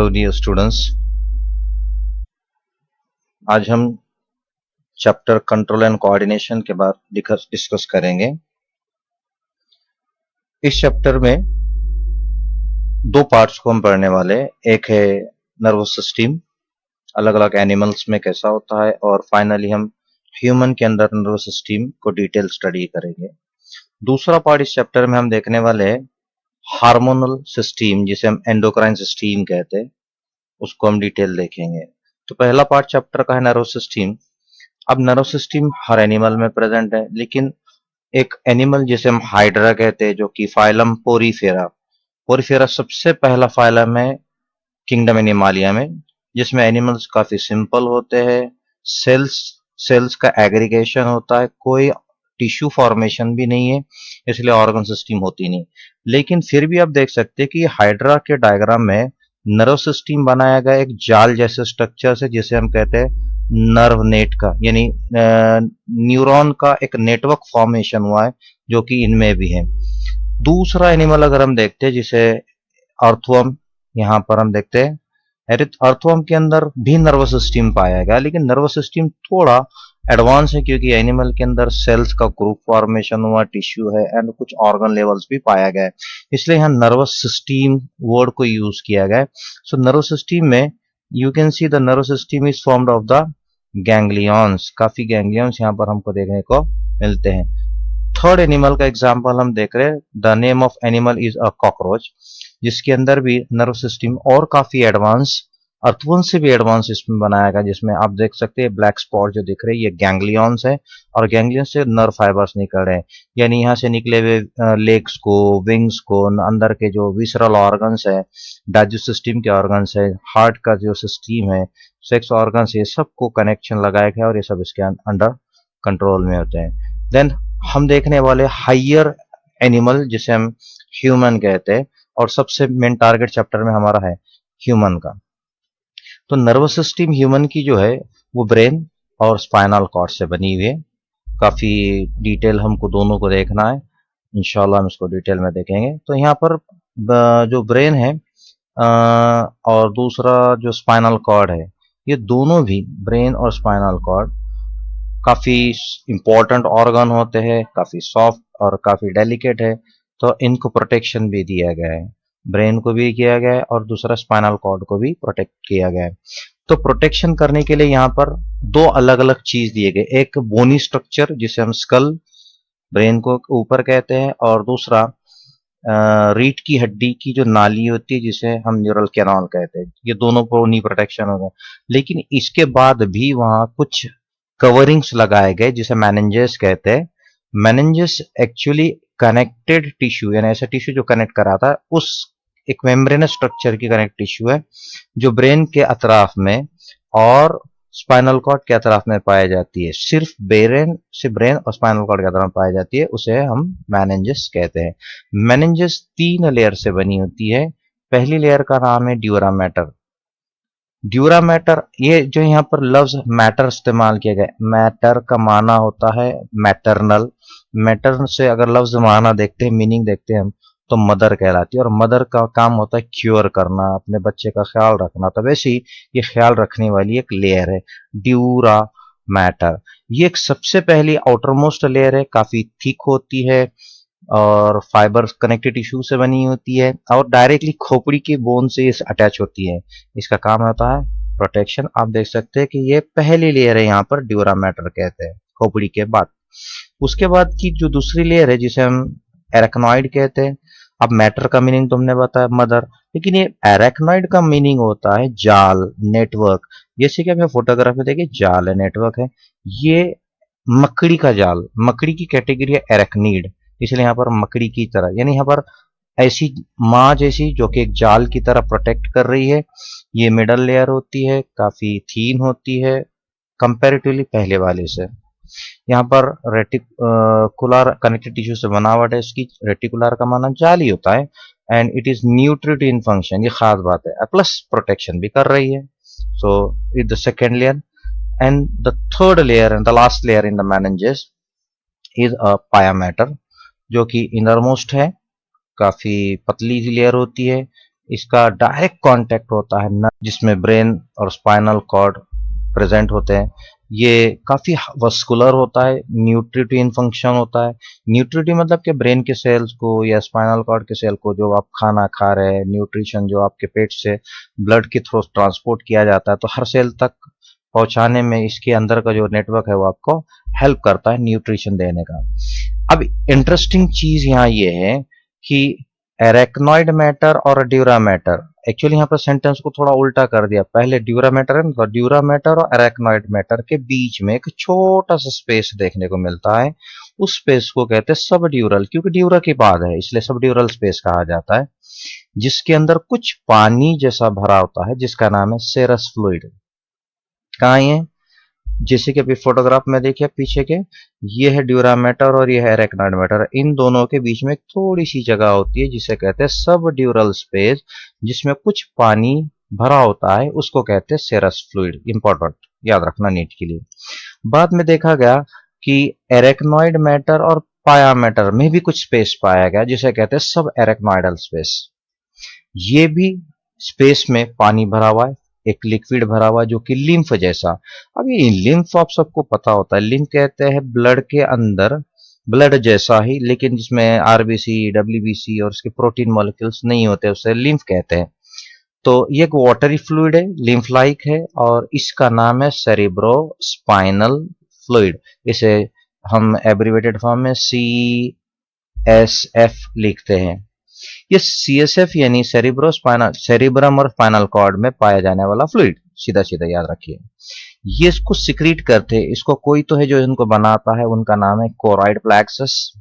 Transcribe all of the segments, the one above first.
Hello dear students, आज हम chapter control and coordination के बाद डिस्कस करेंगे। इस चैप्टर में दो पार्ट्स को हम पढ़ने वाले हैं। एक है नर्वस सिस्टम, अलग अलग एनिमल्स में कैसा होता है, और फाइनली हम ह्यूमन के अंदर नर्वस सिस्टम को डिटेल स्टडी करेंगे। दूसरा पार्ट इस चैप्टर में हम देखने वाले हैं हार्मोनल सिस्टम, जिसे हम एंडोक्राइन सिस्टम कहते हैं, उसको हम डिटेल देखेंगे। तो पहला पार्ट चैप्टर का है नर्वस सिस्टम। अब नर्वस सिस्टम हर एनिमल में प्रेजेंट है, लेकिन एक एनिमल जिसे हम हाइड्रा कहते हैं, जो कि फाइलम पोरीफेरा पोरीफेरा सबसे पहला फाइलम है किंगडम एनिमालिया में, जिसमें एनिमल्स काफी सिंपल होते हैं। सेल्स सेल्स का एग्रीगेशन होता है, कोई टिश्यू फॉर्मेशन भी नहीं है, इसलिए ऑर्गन सिस्टम होती नहीं। लेकिन फिर भी आप देख सकते हैं कि हाइड्रा के डायग्राम में नर्व सिस्टम बनाया गया एक जाल जैसे स्ट्रक्चर से, जिसे हम कहते हैं नर्व नेट का, यानी न्यूरॉन का एक नेटवर्क फॉर्मेशन हुआ है, जो कि इनमें भी है। दूसरा एनिमल अगर हम देखते हैं, जिसे अर्थवर्म, यहाँ पर हम देखते हैं अर्थवर्म के अंदर भी नर्वस सिस्टम पाया गया, लेकिन नर्वस सिस्टम थोड़ा एडवांस है, क्योंकि एनिमल के अंदर सेल्स का ग्रुप फॉर्मेशन हुआ, टिश्यू है एंड कुछ ऑर्गन लेवल्स भी पाया गया है, इसलिए यहाँ नर्वस सिस्टम वर्ड को यूज किया गया है। सो नर्वस सिस्टम में you can see the nervous system is formed of the ganglions. काफी गैंग्लियंस यहाँ पर हमको देखने को मिलते हैं। थर्ड एनिमल का एग्जाम्पल हम देख रहे हैं, the name of animal is a cockroach, जिसके अंदर भी नर्व सिस्टम और काफी एडवांस, अर्थवन से भी एडवांस इसमें बनाया गया, जिसमें आप देख सकते हैं ब्लैक स्पॉट जो दिख रहे हैं, ये गैंग्लियंस है, और गैंग्लियंस से नर्व फाइबर्स निकल रहे हैं, यानी यहाँ से निकले हुए लेग्स को, विंग्स को, अंदर के जो विसरल ऑर्गन्स है, डाइजेस्ट सिस्टम के ऑर्गन्स है, हार्ट का जो सिस्टम है, सेक्स ऑर्गन्स, ये सबको कनेक्शन लगाया गया और ये सब इसके अंडर कंट्रोल में होते हैं। देन हम देखने वाले हाइयर एनिमल, जिसे हम ह्यूमन कहते हैं, और सबसे मेन टारगेट चैप्टर में हमारा है ह्यूमन का। तो नर्वस सिस्टम ह्यूमन की जो है वो ब्रेन और स्पाइनल कॉर्ड से बनी हुई है। काफी डिटेल हमको दोनों को देखना है, इंशाल्लाह हम इसको डिटेल में देखेंगे। तो यहाँ पर जो ब्रेन है और दूसरा जो स्पाइनल कॉर्ड है, ये दोनों भी, ब्रेन और स्पाइनल कॉर्ड, काफी इंपॉर्टेंट ऑर्गन होते हैं, काफी सॉफ्ट और काफी डेलिकेट है, तो इनको प्रोटेक्शन भी दिया गया है। ब्रेन को भी किया गया है और दूसरा स्पाइनल कॉर्ड को भी प्रोटेक्ट किया गया है। तो प्रोटेक्शन करने के लिए यहाँ पर दो अलग अलग चीज दिए गए, एक बोनी स्ट्रक्चर जिसे हम स्कल, ब्रेन को ऊपर कहते हैं, और दूसरा रीढ़ की हड्डी की जो नाली होती है, जिसे हम न्यूरल कैनाल कहते हैं। ये दोनों बोनी प्रोटेक्शन हो गए, लेकिन इसके बाद भी वहां कुछ कवरिंग्स लगाए गए, जिसे मेनिंजेस कहते हैं। मेनिंजेस एक्चुअली कनेक्टेड टिश्यू, यानी ऐसा टिश्यू जो कनेक्ट कराता है, उस एक मेम्ब्रेनस स्ट्रक्चर की कनेक्ट टिश्यू है, जो ब्रेन के अतराफ में और स्पाइनल कॉर्ड के अतराफ में पाई जाती है। सिर्फ ब्रेन और स्पाइनल कॉर्ड के अतराफ पाई जाती है, उसे हम मेनिंजेस कहते हैं। मेनिंजेस 3 लेयर से बनी होती है। पहली लेयर का नाम है ड्यूरा मैटर। ड्यूरा मैटर, ये जो यहाँ पर लफ्ज मैटर इस्तेमाल किया गया, मैटर का माना होता है मैटरनल। मैटर से अगर लफ्ज माना देखते हैं, मीनिंग देखते हैं हम, तो मदर कहलाती है, और मदर का काम होता है क्योर करना, अपने बच्चे का ख्याल रखना। तो वैसे ही ये ख्याल रखने वाली एक लेयर है ड्यूरा मैटर। ये एक सबसे पहली आउटरमोस्ट लेयर है, काफी थिक होती है और फाइबर कनेक्टिव टिश्यू से बनी होती है, और डायरेक्टली खोपड़ी के बोन से ये अटैच होती है। इसका काम होता है प्रोटेक्शन। आप देख सकते हैं कि ये पहली लेयर है, यहाँ पर ड्यूरा मैटर कहते हैं, खोपड़ी के बाद। उसके बाद की जो दूसरी लेयर है, जिसे हम एरेक्नॉइड कहते हैं। अब मैटर का मीनिंग तुमने बताया मदर, लेकिन ये एरेक्नॉइड का मीनिंग होता है जाल, नेटवर्क। जैसे कि हमें फोटोग्राफ में देखिए जाल है, नेटवर्क है। ये मकड़ी का जाल, मकड़ी की कैटेगरी है एरेक्निड, इसलिए यहाँ पर मकड़ी की तरह, यानी यहाँ पर ऐसी माँ जैसी जो कि एक जाल की तरह प्रोटेक्ट कर रही है। ये मिडल लेयर होती है, काफी थीन होती है कंपैरेटिवली पहले वाले से। यहाँ पर रेटिकुलर कनेक्टिव टिश्यू से बनावट है इसकी। रेटिकुलर का माना जाल ही होता है, and it is nutritive in function, ये खास बात है, प्लस प्रोटेक्शन भी कर रही है। So it the second layer, and the third layer and the last layer in the meninges is a पाया मैटर, जो कि इनरमोस्ट है, काफी पतली सी लेयर होती है। इसका डायरेक्ट कांटेक्ट होता है जिसमें ब्रेन और स्पाइनल कॉर्ड प्रेजेंट होते हैं। ये काफी वस्कुलर होता है, न्यूट्रिटिव इन फंक्शन होता है। न्यूट्रिटिव मतलब कि ब्रेन के सेल्स को या स्पाइनल कॉर्ड के सेल को जो आप खाना खा रहे हैं, न्यूट्रिशन जो आपके पेट से ब्लड के थ्रू ट्रांसपोर्ट किया जाता है, तो हर सेल तक पहुंचाने में इसके अंदर का जो नेटवर्क है वो आपको हेल्प करता है न्यूट्रिशन देने का। अब इंटरेस्टिंग चीज यहाँ ये है कि एरेक्नॉइड मैटर और ड्यूरा मैटर, एक्चुअली यहाँ पर सेंटेंस को थोड़ा उल्टा कर दिया। पहले ड्यूरा मैटर है, तो ड्यूरा मैटर और एरेक्नॉइड मैटर के बीच में एक छोटा सा स्पेस देखने को मिलता है। उस स्पेस को कहते हैं सब ड्यूरल, क्योंकि ड्यूरा की बात है इसलिए सब ड्यूरल स्पेस कहा जाता है, जिसके अंदर कुछ पानी जैसा भरा होता है जिसका नाम है सेरस फ्लूइड। कहाँ है? जैसे कि अभी फोटोग्राफ में देखिए पीछे के, ये है ड्यूरा मैटर और ये है एरेक्नॉइड मैटर। इन दोनों के बीच में थोड़ी सी जगह होती है जिसे कहते हैं सब ड्यूरल स्पेस, जिसमें कुछ पानी भरा होता है, उसको कहते हैं सेरस फ्लूइड। इंपॉर्टेंट, याद रखना नीट के लिए। बाद में देखा गया कि एरेक्नॉइड मैटर और पाया मैटर में भी कुछ स्पेस पाया गया जिसे कहते हैं सब एरेक्नॉइडल स्पेस। ये भी स्पेस में पानी भरा हुआ है, एक लिक्विड भरा हुआ जो कि लिम्फ जैसा। अब ये लिम्फ आप सबको पता होता है, लिम्फ कहते हैं ब्लड के अंदर, ब्लड जैसा ही लेकिन जिसमें आरबीसी, डब्ल्यूबीसी और उसके प्रोटीन मॉलिक्यूल्स नहीं होते, उसे लिम्फ कहते हैं। तो ये एक वाटरी फ्लूइड है, लिम्फ लाइक है, और इसका नाम है सेरिब्रो स्पाइनल फ्लूइड। इसे हम एब्रीवेटेड फॉर्म में CSF लिखते हैं। ये CSF यानी सेरिब्रम और स्पाइनल कॉर्ड में पाया जाने वाला फ्लूइड, सीधा सीधा याद रखिए। ये इसको सिक्रीट करते हैं, इसको कोई तो है जो इनको बनाता है, उनका नाम है कोराइड प्लेक्सस।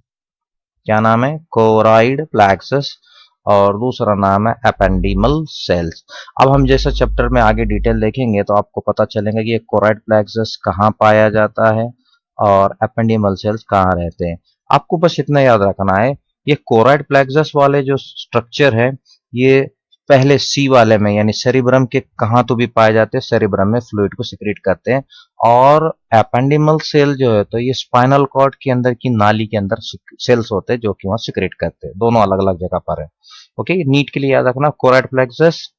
क्या नाम है? Choroid plexus. और दूसरा नाम है एपेंडिमल सेल्स। अब हम जैसा चैप्टर में आगे डिटेल देखेंगे तो आपको पता चलेगा कि ये कोराइड प्लेक्सस कहाँ पाया जाता है और एपेंडिमल सेल्स कहाँ रहते हैं। आपको बस इतना याद रखना है, ये कोराइड प्लेक्सस वाले जो स्ट्रक्चर है ये पहले सी वाले में यानी सेरिब्रम के कहाँ तो भी पाए जाते हैं, सेरिब्रम में फ्लूइड को सिक्रीट करते हैं। और एपेंडिमल सेल जो है तो ये स्पाइनल कॉर्ड के अंदर की नाली के अंदर सेल्स होते हैं जो कि वहां सिक्रीट करते हैं। दोनों अलग अलग जगह पर है। ओके, नीट के लिए याद रखना, कोराइड प्लेक्सस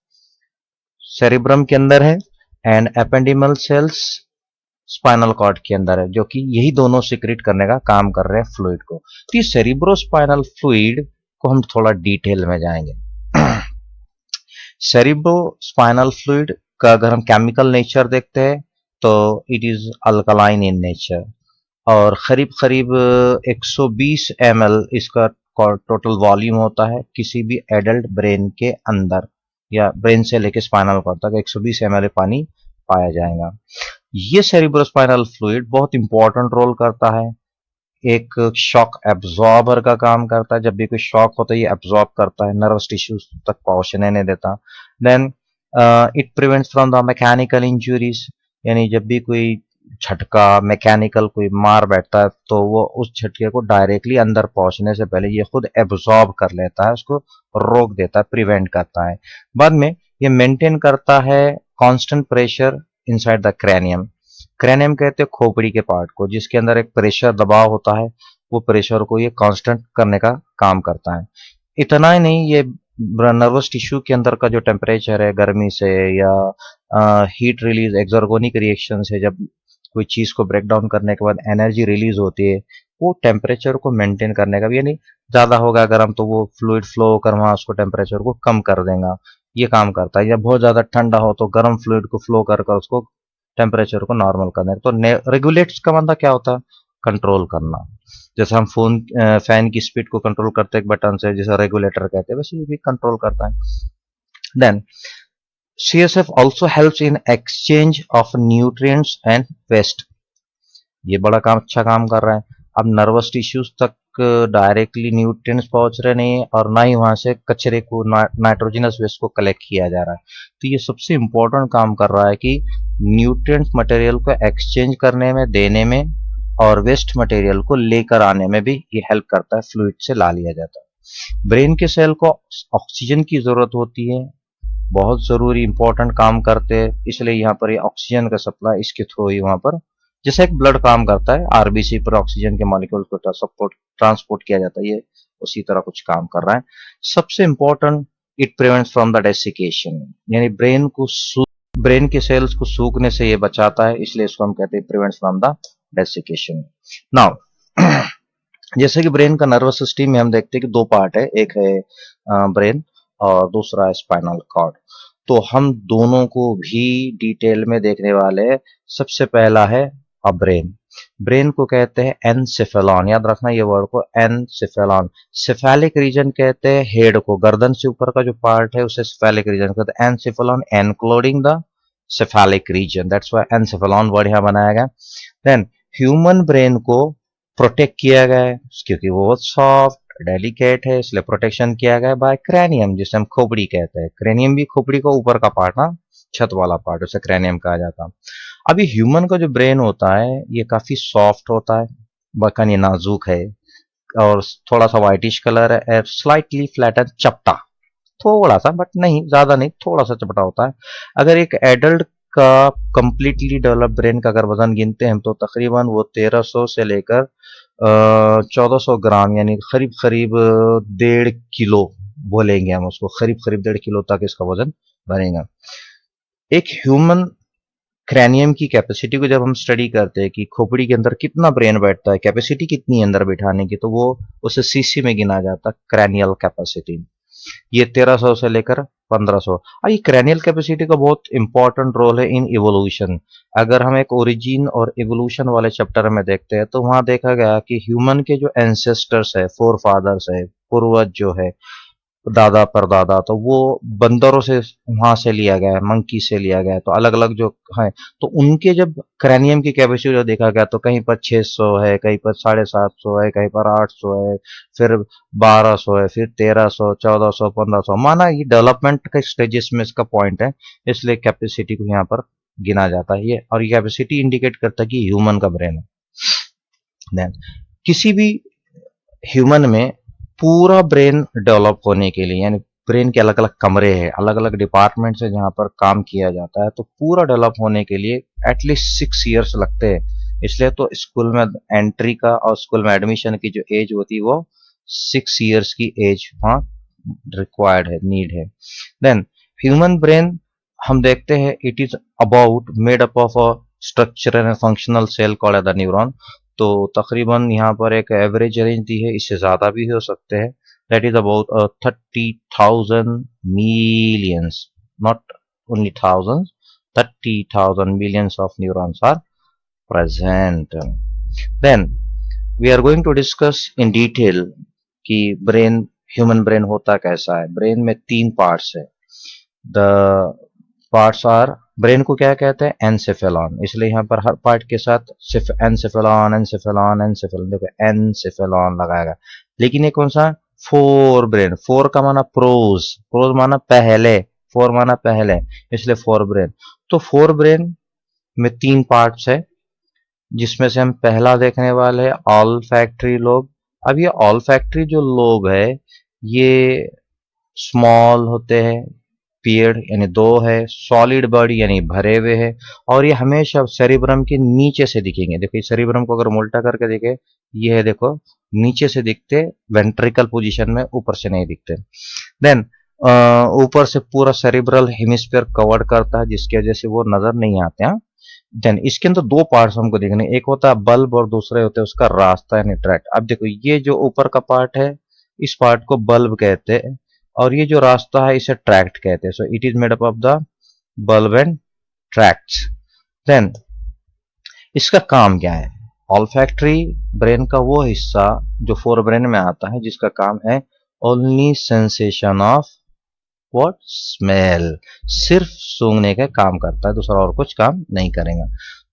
सेरिब्रम के अंदर है and ependymal cells spinal cord के अंदर है, जो कि यही दोनों सिक्रीट करने का काम कर रहे हैं फ्लूइड को। तो ये सेरिब्रोस्पाइनल फ्लूइड को हम थोड़ा डिटेल में जाएंगे। सेरिब्रोस्पाइनल फ्लूइड का अगर हम केमिकल नेचर देखते हैं तो it is alkaline in nature, और करीब करीब 120 ml इसका टोटल वॉल्यूम होता है किसी भी एडल्ट ब्रेन के अंदर, या ब्रेन से लेके स्पाइनल कॉर्ड तक 120 ml पानी पाया जाएगा। ये सेरिब्रोस्पाइनल फ्लूइड बहुत इंपॉर्टेंट रोल करता है, एक शॉक एब्जॉर्बर का काम करता है। जब भी कोई शॉक होता है ये एब्जॉर्ब करता है, नर्वस टिश्यूज तक पहुंचने नहीं देता। Then it prevents from the mechanical injuries, यानी जब भी कोई झटका मैकेनिकल कोई मार बैठता है तो वो उस झटके को डायरेक्टली अंदर पहुंचने से पहले ये खुद एब्जॉर्ब कर लेता है, उसको रोक देता है, प्रिवेंट करता है। बाद में ये मेंटेन करता है constant pressure inside the cranium. Cranium कहते हैं खोपड़ी के पार्ट को, जिसके अंदर एक प्रेशर दबाव होता है, वो प्रेशर को ये कांस्टेंट करने का काम करता है। इतना ही नहीं, ये नर्वस टिश्यू के अंदर का जो टेम्परेचर है गर्मी से या हीट रिलीज एक्सर्गोनिक रिएक्शन से, जब कोई चीज को ब्रेक डाउन करने के बाद एनर्जी रिलीज होती है, वो टेम्परेचर को मेंटेन करने का भी, यानी ज्यादा होगा गर्म तो वो फ्लूइड फ्लो कर वहां उसको टेम्परेचर को कम कर देगा, ये काम करता है। या बहुत ज्यादा ठंडा हो तो गर्म फ्लूइड को फ्लो कर उसको टेम्परेचर को नॉर्मल करने का। तो रेगुलेट्स का मतलब क्या होता है? कंट्रोल करना। जैसे हम फैन की स्पीड को कंट्रोल करते हैं एक बटन से, जैसे रेगुलेटर कहते हैं, वैसे ये भी कंट्रोल करता है। Then CSF also helps in exchange of nutrients and waste। ये बड़ा काम, अच्छा काम कर रहा है। अब नर्वस टिश्यूज तक डायरेक्टली न्यूट्रिएंट्स पहुंच रहे नहीं है और ना ही वहां से कचरे को, नाइट्रोजनस वेस्ट को कलेक्ट किया जा रहा है। तो ये सबसे इंपॉर्टेंट काम कर रहा है कि न्यूट्रिएंट्स मटेरियल को एक्सचेंज करने में, देने में, और वेस्ट मटेरियल को लेकर आने में भी ये हेल्प करता है, फ्लूइड से ला लिया जाता है। ब्रेन के सेल को ऑक्सीजन की जरूरत होती है, बहुत जरूरी इंपॉर्टेंट काम करते हैं, इसलिए यहाँ पर ये ऑक्सीजन का सप्लाई इसके थ्रू ही वहां पर, जैसे एक ब्लड काम करता है, आरबीसी पर ऑक्सीजन के मॉलिक्यूल्स को ट्रांसपोर्ट किया जाता है, ये उसी तरह कुछ काम कर रहा है। सबसे important it prevents from the desiccation, यानी ब्रेन के सेल्स को सूखने से ये बचाता है, इसलिए इसको हम कहते हैं prevents from the desiccation. Now जैसे कि ब्रेन का नर्वस सिस्टम में हम देखते हैं कि दो पार्ट है, एक है ब्रेन और दूसरा है स्पाइनल कॉर्ड। तो हम दोनों को भी डिटेल में देखने वाले हैं। सबसे पहला है ब्रेन। ब्रेन को कहते हैं एनसेफेलॉन, याद रखना ये वर्ड को, एनसेफेलॉन। सेफेलिक रीजन कहते हैं हेड को, गर्दन से ऊपर का जो पार्ट है उसे सेफेलिक रीजन कहते हैं। Encephalon enclosing the cephalic region, that's why encephalon word यहां बनाया गया। देन ह्यूमन ब्रेन को प्रोटेक्ट किया गया है क्योंकि वो बहुत सॉफ्ट डेलिकेट है, इसलिए प्रोटेक्शन किया गया है बाय क्रैनियम, जिसे हम खोपड़ी कहते हैं। क्रैनियम भी खोपड़ी का ऊपर का पार्ट, हाँ, छत वाला पार्ट, उसे क्रैनियम कहा जाता है। अभी ह्यूमन का जो ब्रेन होता है ये काफी सॉफ्ट होता है, बकन ये नाजुक है और थोड़ा सा व्हाइटिश कलर है, स्लाइटली फ्लैटन, चपटा, थोड़ा सा, बट नहीं ज्यादा नहीं, थोड़ा सा चपटा होता है। अगर एक एडल्ट का कंप्लीटली डेवलप ब्रेन का अगर वजन गिनते हैं तो तकरीबन वो 1300 से लेकर 1400 ग्राम, यानी करीब करीब 1.5 किलो बोलेंगे हम उसको, करीब करीब 1.5 किलो तक इसका वजन बनेगा। एक ह्यूमन क्रैनियम की कैपेसिटी को जब हम स्टडी करते हैं कि खोपड़ी के अंदर कितना ब्रेन बैठता है, कैपेसिटी कितनी है अंदर बिठाने की, तो वो उसे सीसी में गिना जाता है, क्रैनियल कैपेसिटी। ये 1300 से लेकर 1500। और ये क्रैनियल कैपेसिटी का बहुत इंपॉर्टेंट रोल है इन इवोल्यूशन। अगर हम एक ओरिजिन और इवोल्यूशन वाले चैप्टर में देखते हैं तो वहां देखा गया कि ह्यूमन के जो एंसेस्टर्स है, फोर फादर्स है, पूर्वज जो है, दादा परदादा, तो वो बंदरों से वहां से लिया गया है, मंकी से लिया गया है, तो अलग अलग जो है, तो उनके जब क्रैनियम की कैपेसिटी जो देखा गया तो कहीं पर 600 है, कहीं पर 750 है, कहीं पर 800 है, फिर 1200 है, फिर 1300, 1400, 1500, माना ये डेवलपमेंट के स्टेजेस में इसका पॉइंट है, इसलिए कैपेसिटी को यहाँ पर गिना जाता है ये, और ये कैपेसिटी इंडिकेट करता है कि ह्यूमन का ब्रेन है। Then, किसी भी ह्यूमन में पूरा ब्रेन डेवलप होने के लिए, यानी ब्रेन के अलग अलग कमरे हैं, अलग अलग डिपार्टमेंट्स है जहां पर काम किया जाता है, तो पूरा डेवलप होने के लिए एटलीस्ट 6 ईयर्स लगते हैं। इसलिए तो स्कूल में एंट्री का और स्कूल में एडमिशन की जो एज होती है वो 6 ईयर्स की एज वहाँ रिक्वायर्ड है, नीड है। देन ह्यूमन ब्रेन हम देखते हैं it is about made up of a structural and functional cell called the neuron. तो तकरीबन यहाँ पर एक एवरेज रेंज दी है, इससे ज्यादा भी हो सकते हैं। That is about 30,000 millions, not only thousand, 30,000 millions of neurons are present. Then we are going to discuss in detail कि ब्रेन, ह्यूमन ब्रेन होता कैसा है। ब्रेन में 3 पार्ट्स है। द पार्ट्स आर, ब्रेन को क्या कहते हैं, एनसेफेलॉन, इसलिए यहाँ पर हर पार्ट के साथ सिर्फ एनसेफेलॉन एनसेफेलॉन एनसेफेलॉन, देखो एनसेफेलॉन लगाएगा। लेकिन ये कौन सा, फोर ब्रेन, फोर का माना प्रोज, प्रोज माना पहले, फोर माना पहले, इसलिए फोर ब्रेन। तो फोर ब्रेन में 3 पार्ट्स है, जिसमें से हम पहला देखने वाले हैं ऑल फैक्ट्री लोब। अब ये ऑल फैक्ट्री जो लोब है ये स्मॉल होते हैं, पेड़ यानी दो है, सॉलिड बॉडी यानी भरे हुए है, और ये हमेशा सेरिब्रम के नीचे से दिखेंगे। देखो ये सेरिब्रम को अगर हम उल्टा करके देखे, ये है देखो, नीचे से दिखते, वेंट्रिकल पोजीशन में, ऊपर से नहीं दिखते। देन ऊपर से पूरा सेरिब्रल हेमिस्फीयर कवर करता है, जिसकी वजह से वो नजर नहीं आते हैं। देन इसके अंदर 2 पार्ट्स हमको देखने, एक होता है बल्ब और दूसरे होते हैं उसका रास्ता यानी ट्रैक्ट। अब देखो ये जो ऊपर का पार्ट है इस पार्ट को बल्ब कहते हैं, और ये जो रास्ता है इसे ट्रैक्ट कहते हैं। So it is made up of the bulb and tracts. Then इसका काम क्या है, ऑल्फैक्टरी ब्रेन का वो हिस्सा जो फोर ब्रेन में आता है, जिसका काम है only sensation of what, smell, सिर्फ सूंघने का काम करता है, दूसरा और कुछ काम नहीं करेगा।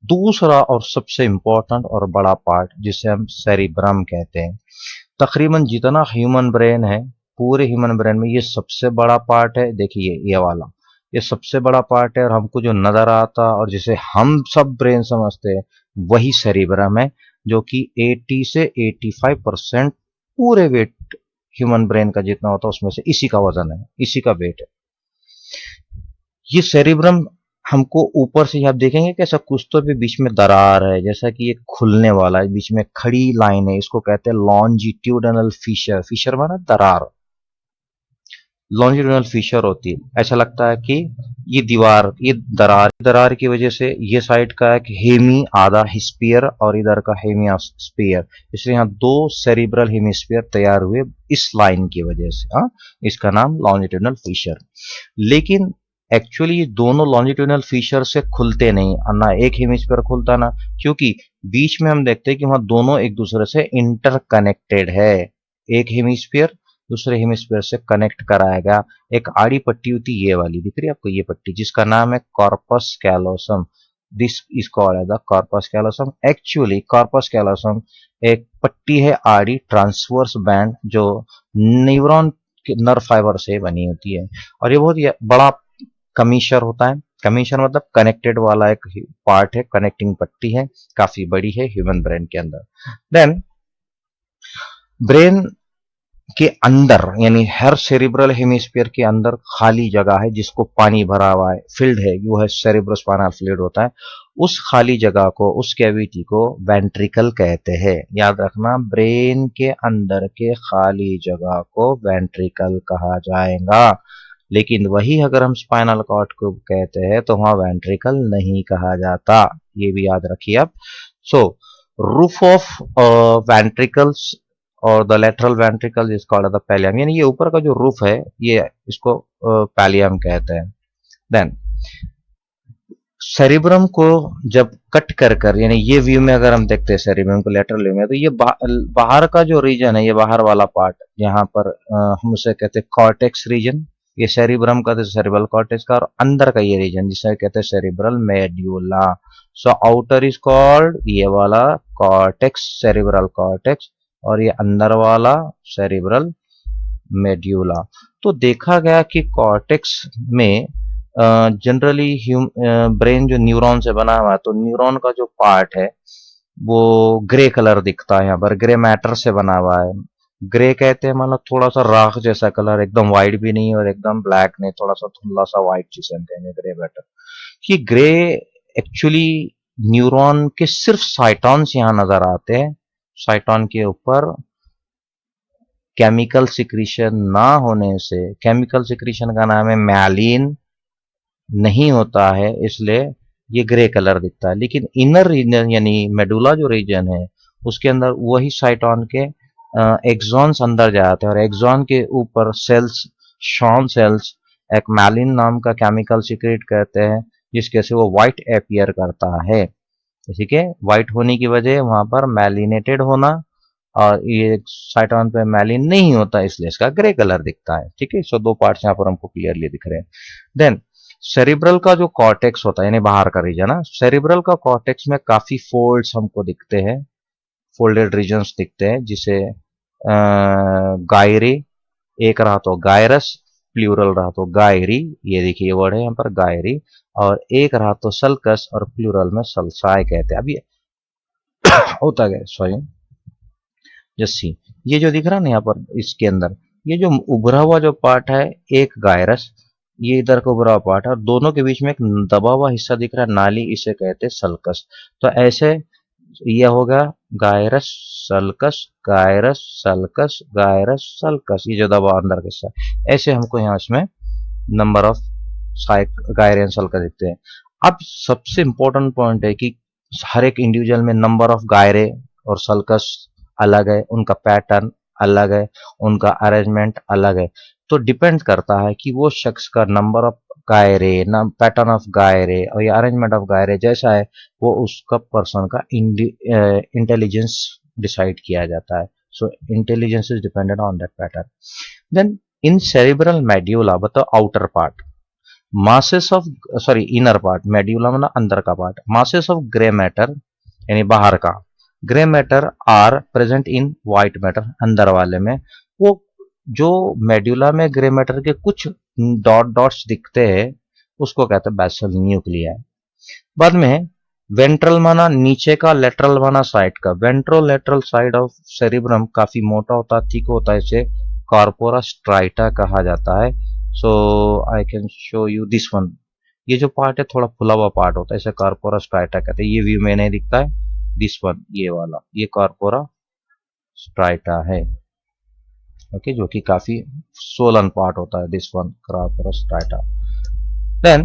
दूसरा और सबसे इंपॉर्टेंट और बड़ा पार्ट जिसे हम सेरिब्रम कहते हैं, तकरीबन जितना ह्यूमन ब्रेन है, पूरे ह्यूमन ब्रेन में ये सबसे बड़ा पार्ट है। देखिए ये वाला, ये सबसे बड़ा पार्ट है, और हमको जो नजर आता और जिसे हम सब ब्रेन समझते हैं वही सेरिब्रम है, जो कि 80 से 85% पूरे वेट ह्यूमन ब्रेन का जितना होता है उसमें से इसी का वजन है, इसी का वेट है। ये सेरिब्रम हमको ऊपर से आप देखेंगे कैसा कुछ तो भी बीच में दरार है, जैसा कि ये खुलने वाला है, बीच में खड़ी लाइन है, इसको कहते हैं लॉन्जिट्यूडनल फिशर, फिशर माना दरार। लॉन्जिट्यूडिनल फीचर होती है। ऐसा लगता है कि ये दरार की वजह से ये साइड का एक हेमी आधा हेस्फीयर और इधर का हेमी स्फीयर, इसलिए यहाँ दो सेरिब्रल हेमिस्फीयर तैयार हुए इस लाइन की वजह से। हाँ, इसका नाम लॉन्जिट्यूडिनल फीचर। लेकिन एक्चुअली ये दोनों लॉन्जिट्यूडिनल फीचर से खुलते नहीं, ना एक हेमिस्फीयर खुलता ना, क्योंकि बीच में हम देखते हैं कि वहां दोनों एक दूसरे से इंटरकनेक्टेड है। एक हेमिस्फीयर दूसरे हेमिस्फीयर से कनेक्ट कराया गया एक आड़ी पट्टी होती है, ये वाली दिख रही है आपको, ये पट्टी जिसका नाम है corpus callosum. This is called as the corpus callosum. Actually corpus callosum एक पट्टी है आड़ी, ट्रांसवर्स बैंड, जो न्यूरॉन के नर्व फाइबर से बनी होती है, और ये बहुत बड़ा कमीशर होता है। कमीशर मतलब कनेक्टेड वाला एक पार्ट है, कनेक्टिंग पट्टी है, काफी बड़ी है ह्यूमन ब्रेन के अंदर। देन ब्रेन के अंदर यानी हर सेरिब्रल हेमिस्फीयर के अंदर खाली जगह है जिसको पानी भरा हुआ है, फिल्ड है, वो है सेरिब्रोस्पाइनल फ्लूइड होता है। उस खाली जगह को, उस कैविटी को वेंट्रिकल कहते हैं। याद रखना, ब्रेन के अंदर के खाली जगह को वेंट्रिकल कहा जाएगा। लेकिन वही अगर हम स्पाइनल कॉर्ड को कहते हैं तो वहां वेंट्रिकल नहीं कहा जाता, ये भी याद रखिए आप। सो रूफ ऑफ वेंट्रिकल्स और the lateral ventricle is called the pallium, यानी ये ऊपर का जो रूफ है ये इसको पैलियम कहते हैं। देन सेरिब्रम को जब कट कर कर, यानी ये व्यू में अगर हम देखते हैं सेरिब्रम को लेटरल व्यू में, तो ये बाहर का जो रीजन है, ये बाहर वाला पार्ट, यहाँ पर हम उसे कहते हैं कॉर्टेक्स रीजन, ये सेरिब्रम का, सेरिब्रल कॉर्टेक्स का, और अंदर का ये रीजन जिसे कहते हैं cerebral medulla. So outer is called ये वाला कॉर्टेक्स, सेरिब्रल कॉर्टेक्स, और ये अंदर वाला सेरिब्रल मेड्यूला। तो देखा गया कि कॉर्टेक्स में जनरली ब्रेन जो न्यूरॉन से बना हुआ है, तो न्यूरॉन का जो पार्ट है वो ग्रे कलर दिखता है, यहाँ पर ग्रे मैटर से बना हुआ है। ग्रे कहते हैं मतलब थोड़ा सा राख जैसा कलर, एकदम व्हाइट भी नहीं और एकदम ब्लैक नहीं, थोड़ा सा धुंधला सा व्हाइट जिसे हम कहेंगे ग्रे मैटर। ये ग्रे एक्चुअली न्यूरॉन के सिर्फ साइटॉन्स यहाँ नजर आते हैं। साइटॉन के ऊपर केमिकल सिक्रीशन ना होने से, केमिकल सिक्रीशन का नाम है मैलिन, नहीं होता है, इसलिए ये ग्रे कलर दिखता है। लेकिन इनर रीजन यानी मेडुला जो रीजन है उसके अंदर वही साइटॉन के एक्सॉन्स अंदर जाते हैं, और एक्सॉन के ऊपर सेल्स, शॉन सेल्स, एक मैलिन नाम का केमिकल सिक्रेट करते हैं जिसके से वो व्हाइट अपीयर करता है। ठीक है, व्हाइट होने की वजह वहां पर मैलिनेटेड होना, और ये साइटॉन पे मैलिन नहीं होता इसलिए इसका ग्रे कलर दिखता है। ठीक है, सो दो पार्ट्स यहाँ पर हमको क्लियरली दिख रहे हैं। देन सेरिब्रल का जो कॉर्टेक्स होता है यानी बाहर का रीजन है, सेरिब्रल का कॉर्टेक्स में काफी फोल्ड्स हमको दिखते हैं, फोल्डेड रीजन्स दिखते हैं, जिसे गायरी, एक रहा तो गायरस, प्लूरल रहा तो गायरी, ये देखिए वर्ड है यहाँ पर गायरी, और एक रहा तो सल्कस और प्लूरल में सल्साई कहते हैं। अब ये होता गया, सॉरी, जस्सी, ये जो दिख रहा है ना यहाँ पर इसके अंदर, ये जो उभरा हुआ जो पार्ट है, एक गायरस, ये इधर का उभरा हुआ पार्ट है, और दोनों के बीच में एक दबा हुआ हिस्सा दिख रहा है नाली, इसे कहते हैं सल्कस। तो ऐसे ये होगा gyrus sulcus, gyrus sulcus, gyrus sulcus, ये जो दबा अंदर का हिस्सा, ऐसे हमको यहाँ इसमें नंबर ऑफ गायरन सल्कस दिखते हैं। अब सबसे इंपॉर्टेंट पॉइंट है कि हर एक इंडिविजुअल में नंबर ऑफ गायरे और सल्कस अलग है, उनका पैटर्न अलग है, उनका अरेंजमेंट अलग है। तो डिपेंड करता है कि वो शख्स का नंबर ऑफ गायरे, पैटर्न ऑफ गायरे और या अरेंजमेंट ऑफ गायरे जैसा है, वो उसका पर्सन का इंटेलिजेंस डिसाइड किया जाता है। So intelligence is dependent on that pattern. Then in cerebral medulla, बताओ outer part, masses of, sorry inner part, medulla मतलब अंदर का part, masses of grey matter यानी बाहर का, grey matter are present in white matter, अंदर वाले में। वो जो मेड्यूला में ग्रे मैटर के कुछ डॉट डॉट्स दिखते हैं उसको कहते हैं बेसल न्यूक्लिया। बाद में वेंट्रल माना नीचे का, लेटरल माना साइड का। Ventro lateral side of cerebrum काफी मोटा होता है, थिक होता है, इसे कॉर्पोरा स्ट्राइटा कहा जाता है। So I can show you this one, ये जो पार्ट है थोड़ा फुला हुआ पार्ट होता है, इसे कॉर्पोरा स्ट्राइटा कहते हैं। ये व्यू में नहीं दिखता है, दिस वन, ये वाला, ये कॉर्पोरा स्ट्राइटा है। ओके, जो कि काफी सोलन पार्ट होता है दिस वन क्रापर स्ट्राटा। देन